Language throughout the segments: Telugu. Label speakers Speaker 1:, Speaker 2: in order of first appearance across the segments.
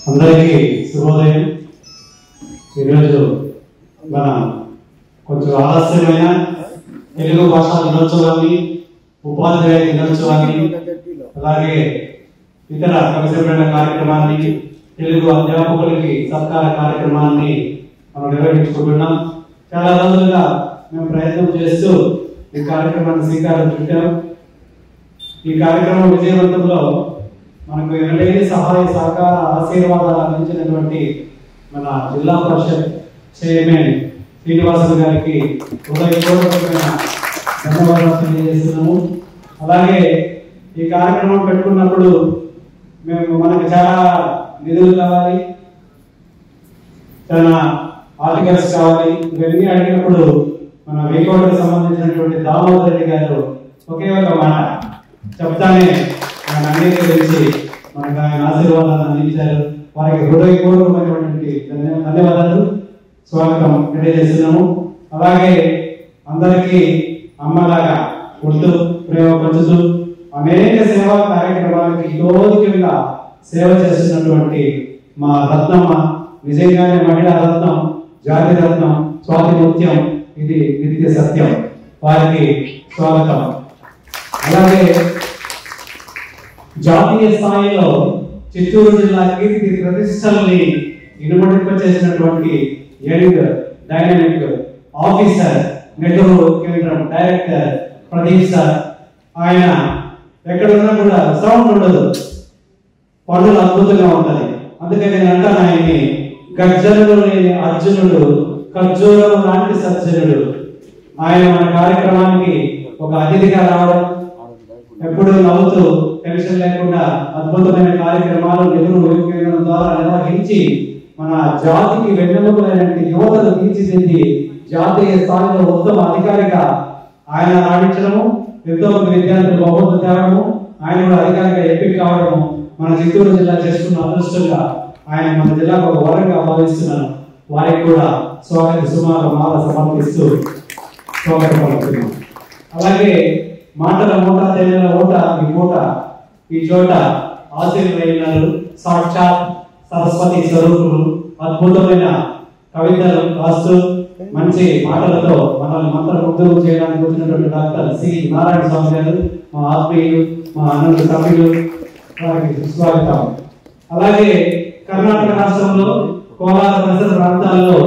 Speaker 1: అందరికీ శుభోదయం. ఈరోజు మనం కొంచెం ఆలస్యమైన తెలుగు భాషా దినోత్సవాన్ని, ఉపాధ్యాయ దినోత్సవాన్ని, అలాగే ఇతర కవిసంబరణ కార్యక్రమాన్ని, తెలుగు అధ్యాపకులకి సత్కార కార్యక్రమాన్ని మనం నిర్వహించుకుంటున్నాం. చాలా రోజులుగా మేము ప్రయత్నం చేస్తూ ఈ కార్యక్రమాన్ని శ్రీకారం చుట్టాం. ఈ కార్యక్రమం విజయవంతంలో మనకు ఎనలేని సహాయ సహకార ఆశీర్వాదాలు అందించినటువంటి మన జిల్లా పరిషత్ చైర్మన్ శ్రీనివాసులు గారికి హృదయపూర్వకమైన ధన్యవాదాలు తెలియజేస్తున్నాము. అలాగే ఈ కార్యక్రమం పెట్టుకున్నప్పుడు మనకు చాలా నిధులు కావాలి, చాలా ఆర్టికల్స్ కావాలి. ఇవన్నీ అడిగినప్పుడు మన వేకోటకు సంబంధించినటువంటి దామోదర్ రెడ్డి గారు ఒకే ఒక మాట చెప్తానే ఆయన అంగీకరించి మనకు ఆయన ఆశీర్వాదాలు అందించారు. వారికి హృదయపూర్వకమైనటువంటి ధన్యవాదాలు, స్వాగతం తెలియజేస్తున్నాము. అలాగే అందరికీ అమ్మలాగా పుడుతూ ప్రేమ పంచుతూ అనేక సేవా కార్యక్రమాలకి తోదికంగా సేవ చేస్తున్నటువంటి మా రత్నమ్మ, నిజంగానే మహిళా రత్నం, జాతి రత్నం, స్వాతి ముత్యం, ఇది నిత్య సత్యం. వారికి స్వాగతం. అలాగే జాతీయ స్థాయిలో చిత్తూరు జిల్లా కీర్తి ప్రతిష్టల్ని ఇనుమడింపచేసినటువంటి యంగ్ డైనమిక్ ఆఫీసర్, నెహ్రూ కేంద్రం డైరెక్టర్ ప్రదీప్ సార్. ఆయన ఎక్కడున్నా కూడా సౌండ్ ఉండదు, పనులు అద్భుతంగా ఉంటుంది. అందుకని నేను అంటాను ఆయన్ని గర్జనుడు లేని అర్జునుడు, ఖర్జూరం లాంటి సజ్జనుడు. ఆయన మన కార్యక్రమానికి ఒక అతిథిగా రావడం, ఎప్పుడు నవ్వుతూ టెన్షన్ లేకుండా అద్భుతమైన కార్యక్రమాలు నెహ్రూ కేంద్రం ద్వారా నిర్వహించి మన జాతికి వెన్నెముకలైనటువంటి యువతను తీర్చిదిద్ది జాతీయ స్థాయిలో ఉత్తమ అధికారిగా ఆయన రాణించడము, ఎంతో మంది విద్యార్థులు బహుమతులు తేవడము, ఆయన కూడా అధికారిగా ఎంపిక కావడము మన చిత్తూరు జిల్లా చేసుకున్న అదృష్టంగా ఆయన మన జిల్లాకు ఒక వరంగా భావిస్తున్నాను. వారికి కూడా స్వాగత సుమారు మాల సమర్పిస్తూ స్వాగతం పలుకుతున్నాం. అలాగే మాటల మూట, తేనెల ఓట, ఈ మూట ఈ చోట ఆశీర్వదించారు సాక్షాత్ సరస్వతి స్వరూపులు. అద్భుతమైన కవితలు రాస్తూ మంచి మాటలతో మనల్ని మంత్రముగ్ధులు చేయడానికి వచ్చినటువంటి డాక్టర్ సి నారాయణ స్వామి గారు, మా ఆత్మీయులు, మా అన్నలు సభ్యులు, వారికి స్వాగతం. అలాగే కర్ణాటక రాష్ట్రంలో కోలార పరిసర ప్రాంతాల్లో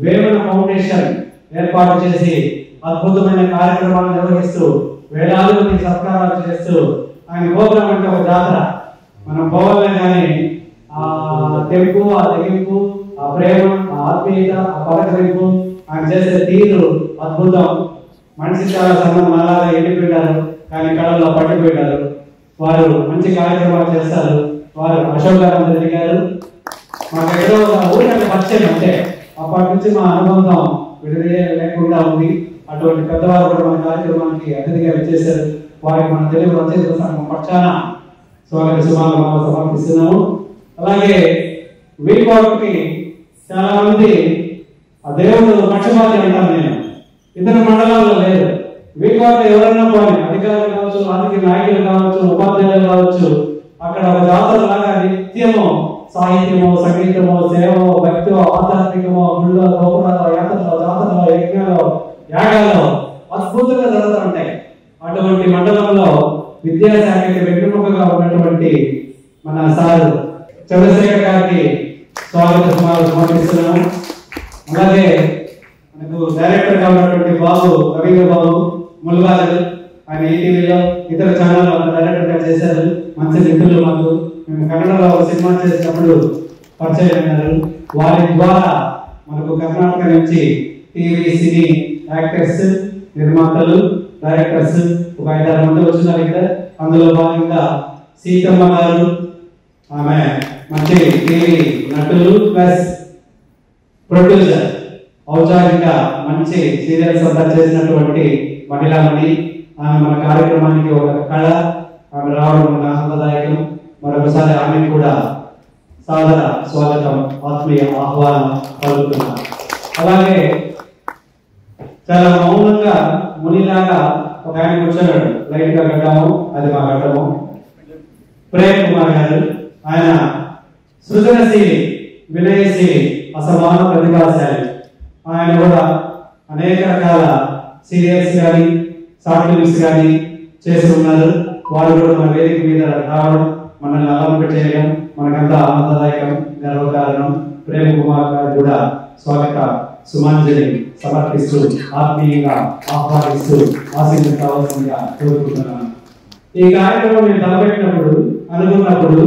Speaker 1: వేమన ఫౌండేషన్ ఏర్పాటు చేసి అద్భుతమైన కార్యక్రమాలు నిర్వహిస్తూ వేలాది మంది సత్కారాలు చేస్తూ, ఆయన ప్రోగ్రాం అంటే ఒక జాతర. మనం పోవాలనే కానీ ఆ తెంపు, ఆ తెగింపు, ఆ ప్రేమ, ఆ ఆత్మీయత, ఆ పలకరింపు, ఆయన చేసే తీరు అద్భుతం. మనిషి చాలా సంబంధం అలాగా ఎండిపోయారు కానీ కళల్లో పట్టిపోయారు. వారు మంచి కార్యక్రమాలు చేస్తారు. వారు అశోకానంద రెడ్డి గారు మాకు ఎక్కడో ఊరికంటే పరిచయం, అంటే అప్పటి నుంచి మా అనుబంధం విడుదల లేకుండా ఉంది. అటువంటి పెద్దవారు కూడా మన కార్యక్రమానికి అతిథిగా వచ్చేసారు. వారికి మన తెలుగు రచయితల సంఘం పక్షాన స్వాగత సుమాలు సమర్పిస్తున్నాము. అలాగే వీకోటకి చాలా మంది ఆ దేవుడు పక్షపాతి అంటాను నేను. ఇతర మండలాల్లో లేదు. వీకోట ఎవరైనా పోయి అధికారులు కావచ్చు, రాజకీయ నాయకులు కావచ్చు, ఉపాధ్యాయులు కావచ్చు, అక్కడ ఒక జాతర లాగా నిత్యము సాహిత్యమో, సంగీతమో, సేవో, భక్తో, ఆధ్యాత్మికమో, గుళ్ళో, గోపురాలో, యాత్రలో, జాతరలో, యజ్ఞాలో, యాగాలో అద్భుతంగా జరుగుతూ ఉంటాయి. అటువంటి మండలంలో విద్యాశాఖకి వెన్నుముకగా ఉన్నటువంటి మన సార్ చంద్రశేఖర్ గారికి స్వాగత సమర్పిస్తున్నాము. అలాగే మనకు డైరెక్టర్ గా ఉన్నటువంటి బాబు రవీంద్ర బాబు ముల్బారు, ఆయన ఈటీవీలో ఇతర ఛానల్లో డైరెక్టర్ గా చేశారు. మంచి మిత్రులు మాకు. మేము కన్నడలో ఒక సినిమా చేసినప్పుడు పరిచయం అయినారు. వారి ద్వారా మనకు కర్ణాటక నుంచి టీవీ, సినీ యాక్టర్స్, నిర్మాతలు, డైరెక్టర్స్ ఒక 5-6 మంది వచ్చినారు ఇక్కడ. అందులో భాగంగా సీతమ్మ గారు, ఆమె మంచి టీవీ నటులు ప్లస్ ప్రొడ్యూసర్, ఔచారిక మంచి సీరియల్స్ అంతా చేసినటువంటి మహిళామణి. ఆమె మన కార్యక్రమానికి ఒక కళ. ఆమె రావడం మన ఆనందదాయకం. మరొకసారి ఆమె కూడా సాదర స్వాగతం, ఆత్మీయ ఆహ్వానం పలుకుతున్నాం. అలాగే చాలా మౌనంగా మునిలాగా ఒక ఆయన కూర్చున్నాడు, లైట్ గా కట్టాము, అది మా కట్టము. ప్రేమ్ కుమార్ గారు, ఆయన సృజనశీలి, వినయశీలి, అసమాన ప్రతిభాశాలి. ఆయన కూడా అనేక రకాల సీరియల్స్ కానీ షార్ట్ ఫిల్మ్స్ కానీ చేసి ఉన్నారు. వారు కూడా మన వేదిక మీద రావడం, మనల్ని అలంకరణ చేయడం మనకంతా ఆనందదాయకం, గర్వకారణం. ప్రేమ్ కుమార్ గారు కూడా స్వాగత సుమాంజలి సమర్పిస్తూ ఆత్మీయంగా ఆహ్వానిస్తూ ఆశీర్వదించవలసిందిగా కోరుకుంటున్నాను. ఈ కార్యక్రమం నేను తలపెట్టినప్పుడు అనుకున్నప్పుడు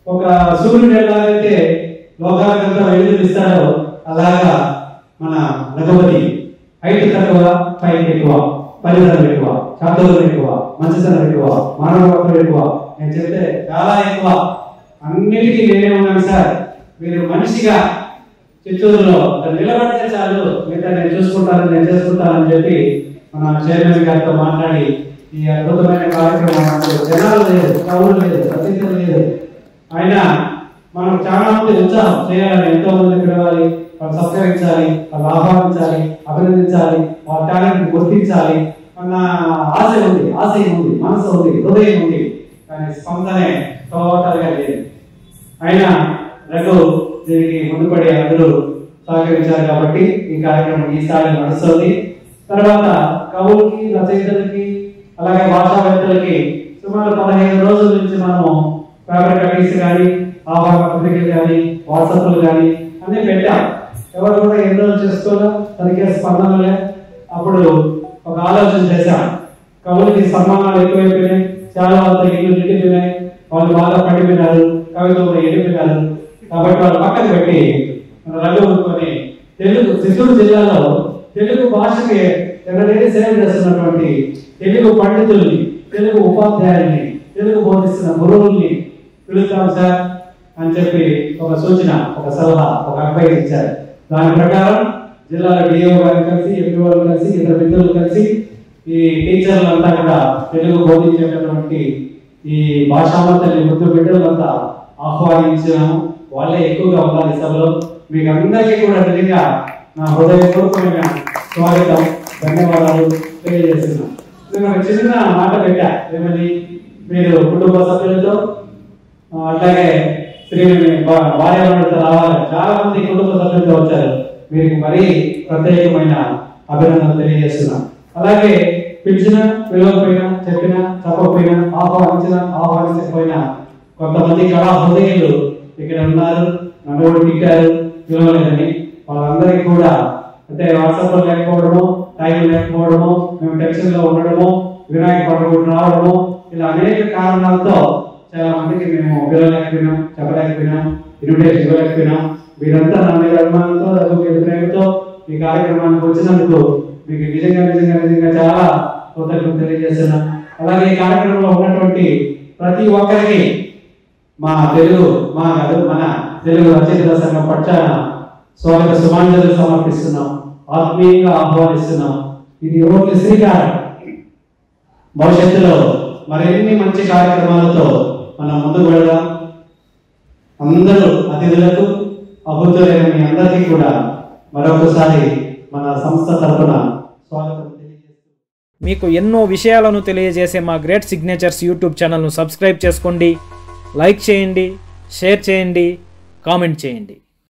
Speaker 1: ఒక సూర్యుడు ఎలాగైతే లోకాలకంతా వెలుగులు ఇస్తాడో అలాగా మన రఘుపతి హైట్ తక్కువ, పైకి ఎక్కువ, ఫలితం ఎక్కువ, శబ్దం ఎక్కువ, మంచితనం ఎక్కువ, మానవత్వం ఎక్కువ. నేను చెప్తే చాలా ఎక్కువ. అన్నిటికీ నేనే ఉన్నాను సార్, మీరు మనిషిగా చిత్తూరులో నిలబడితే చాలు, మిగతా నేను చూసుకుంటాను, నేను చేసుకుంటానని చెప్పి మన చైర్మన్ గారితో మాట్లాడి ఈ అద్భుతమైన కార్యక్రమం జనాలు లేదు, కవులు లేదు, రచయితలు లేదు. అయినా మనం చాలా మంది ఉత్సాహం చేయాలని, ఎంతో మంది పిలవాలి, వాళ్ళు సత్కరించాలి, వాళ్ళు ఆహ్వానించాలి, అభినందించాలి, వాళ్ళ టాలెంట్ గుర్తించాలి అన్న ఆశయం ఉంది, మనసు ఉంది, హృదయం ఉంది. కానీ స్పందనే టోటల్గా లేదు. అయినా రఘు దీనికి ముందుపడి అందరూ సహకరించారు కాబట్టి ఈ కార్యక్రమం ఈ స్థాయిలో నడుస్తుంది. తర్వాత కవులకి, రచయితలకి, అలాగే భాషావేత్తలకి సుమారు 15 రోజుల నుంచి మనము పేపర్ కటింగ్స్ కానీ, ఆహ్వాన పత్రికలు కానీ, వాట్సాప్లు కానీ అన్ని పెట్టాం. ఎవరు కూడా ఎన్రోల్ చేసుకోవడం సరిగ్గా స్పందనలే. అప్పుడు ఒక ఆలోచన చేశాం, కవులకి సన్మానాలు ఎక్కువైపోయినాయి, చాలా వాళ్ళ ఇల్లు నిండిపోయినాయి, వాళ్ళు బాగా పడిపోయినారు, కవితలు ఎండిపోయినారు. కాబట్టి వాళ్ళు పక్కన పెట్టి రఘు అనుకొని తెలుగు చిత్తూరు జిల్లాలో తెలుగు భాషకి ఎక్కడైతే సేవ చేస్తున్నటువంటి తెలుగు పండితుల్ని, తెలుగు ఉపాధ్యాయుల్ని, తెలుగు బోధిస్తున్న గురువుల్ని పిలుస్తాం సార్ అని చెప్పి ఒక సూచన, ఒక సలహా, ఒక అడ్వైస్ ఇచ్చారు. దాని ప్రకారం జిల్లాలో డిఓ గారు కలిసి, ఎంపీఓ కలిసి, ఇతర మిత్రులు కలిసి ఈ టీచర్లంతా కూడా తెలుగు బోధించేటటువంటి ఈ భాషావంతుల్ని ముద్దు బిడ్డలంతా ఆహ్వానించాము. వాళ్ళే ఎక్కువగా ఉండాలి సభలో. మీకు అందరికీ కూడా నిజంగా నా హృదయపూర్వకమైన స్వాగతం, ధన్యవాదాలు తెలియజేస్తున్నాను. నేను ఒక చిన్న మాట పెట్టా, ఏమని, మీరు కుటుంబ సభ్యులతో అట్లాగే భార్యాభర్తలతో రావాలి. చాలా మంది కుటుంబ సభ్యులతో వచ్చారు. మీకు మరీ ప్రత్యేకమైన అభినందనలు తెలియజేస్తున్నాం. అలాగే పిలిచినా, పిలవకపోయినా, చెప్పినా, చెప్పకపోయినా, ఆహ్వానించకపోయినా కొంతమంది కళా హృదయాలు ఇక్కడ ఉన్నారు. నన్ను కూడా తిట్టారు పిలవలేదని. వాళ్ళందరికీ కూడా అంటే వాట్సాప్ లో లేకపోవడము, టైం లేకపోవడము, మేము టెన్షన్ లో ఉండడము, వినాయక పండుగ రావడము, ఇలా అనేక కారణాలతో చాలా మందికి మేము పిలవలేకపోయినాం, చెప్పలేకపోయినాం, ఇన్విటేషన్ ఇవ్వలేకపోయినాం. మీరంతా నా మీద అభిమానంతో, ప్రేమతో ఈ కార్యక్రమానికి వచ్చినందుకు మీకు నిజంగా చాలా కృతజ్ఞతలు తెలియజేస్తున్నాం. అలాగే ఈ కార్యక్రమంలో ఉన్నటువంటి ప్రతి ఒక్కరికి మన తెలుగు రచయితల సంఘం పక్షాన స్వాగత సుమాంజలి సమర్పిస్తున్నాం, ఆత్మీయంగా ఆహ్వానిస్తున్నాం. ఇది ఓన్లీ శ్రీకారం. భవిష్యత్తులో మరిన్ని మంచి కార్యక్రమాలతో మనం ముందుకు వెళ్దాం. అందరూ అతిథులకు, అభూతులైన మీ అందరికీ కూడా మరొకసారి మన సంస్థ తరఫున స్వాగతం తెలియజేస్తూ,
Speaker 2: మీకు ఎన్నో విషయాలను తెలియజేసే మా గ్రేట్ సిగ్నేచర్స్ యూట్యూబ్ ఛానల్ను సబ్స్క్రైబ్ చేసుకోండి, లైక్ చేయండి, షేర్ చేయండి, కామెంట్ చేయండి.